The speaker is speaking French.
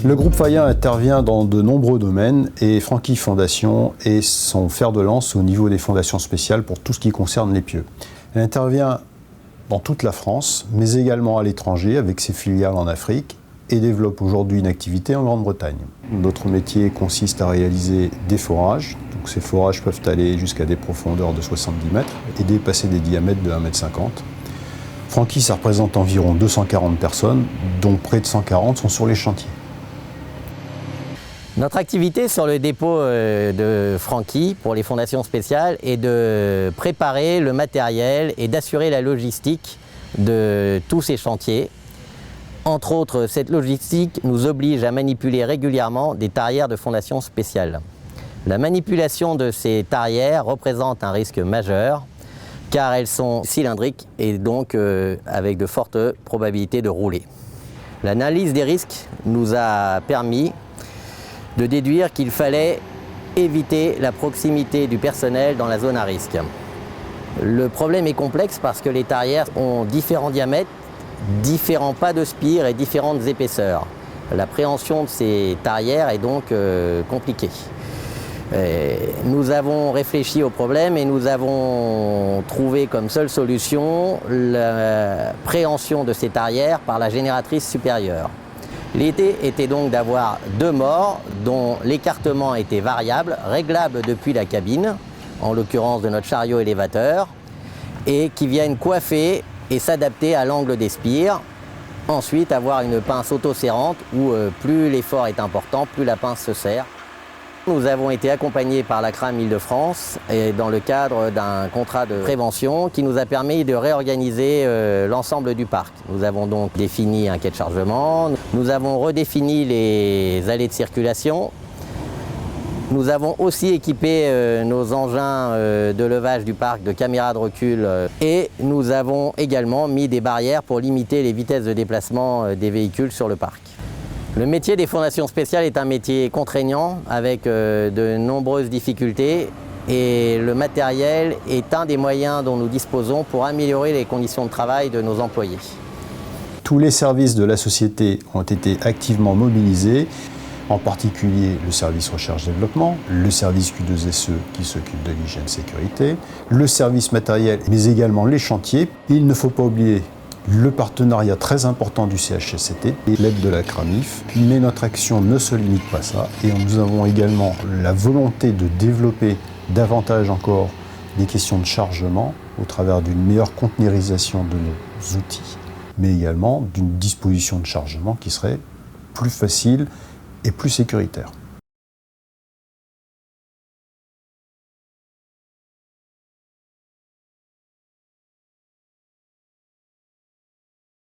Le groupe Faya intervient dans de nombreux domaines et Franqui Fondation est son fer de lance au niveau des fondations spéciales pour tout ce qui concerne les pieux. Elle intervient dans toute la France, mais également à l'étranger avec ses filiales en Afrique et développe aujourd'hui une activité en Grande-Bretagne. Notre métier consiste à réaliser des forages. Donc ces forages peuvent aller jusqu'à des profondeurs de 70 mètres et dépasser des diamètres de 1,50 m. Franqui, ça représente environ 240 personnes, dont près de 140 sont sur les chantiers. Notre activité sur le dépôt de Franqui pour les fondations spéciales est de préparer le matériel et d'assurer la logistique de tous ces chantiers. Entre autres, cette logistique nous oblige à manipuler régulièrement des tarières de fondations spéciales. La manipulation de ces tarières représente un risque majeur car elles sont cylindriques et donc avec de fortes probabilités de rouler. L'analyse des risques nous a permis de déduire qu'il fallait éviter la proximité du personnel dans la zone à risque. Le problème est complexe parce que les tarières ont différents diamètres, différents pas de spire et différentes épaisseurs. L'appréhension de ces tarières est donc compliquée. Nous avons réfléchi au problème et nous avons trouvé comme seule solution la préhension de ces tarières par la génératrice supérieure. L'idée était donc d'avoir deux mors dont l'écartement était variable, réglable depuis la cabine, en l'occurrence de notre chariot élévateur, et qui viennent coiffer et s'adapter à l'angle des spires. Ensuite, avoir une pince auto-serrante où plus l'effort est important, plus la pince se serre. Nous avons été accompagnés par la CRAM Île-de-France et dans le cadre d'un contrat de prévention qui nous a permis de réorganiser l'ensemble du parc. Nous avons donc défini un quai de chargement, nous avons redéfini les allées de circulation. Nous avons aussi équipé nos engins de levage du parc de caméras de recul et nous avons également mis des barrières pour limiter les vitesses de déplacement des véhicules sur le parc. Le métier des fondations spéciales est un métier contraignant avec de nombreuses difficultés et le matériel est un des moyens dont nous disposons pour améliorer les conditions de travail de nos employés. Tous les services de la société ont été activement mobilisés, en particulier le service recherche-développement, le service Q2SE qui s'occupe de l'hygiène-sécurité, le service matériel, mais également les chantiers. Il ne faut pas oublier le partenariat très important du CHSCT et l'aide de la CRAMIF. Mais notre action ne se limite pas à ça et nous avons également la volonté de développer davantage encore des questions de chargement au travers d'une meilleure conteneurisation de nos outils, mais également d'une disposition de chargement qui serait plus facile et plus sécuritaire.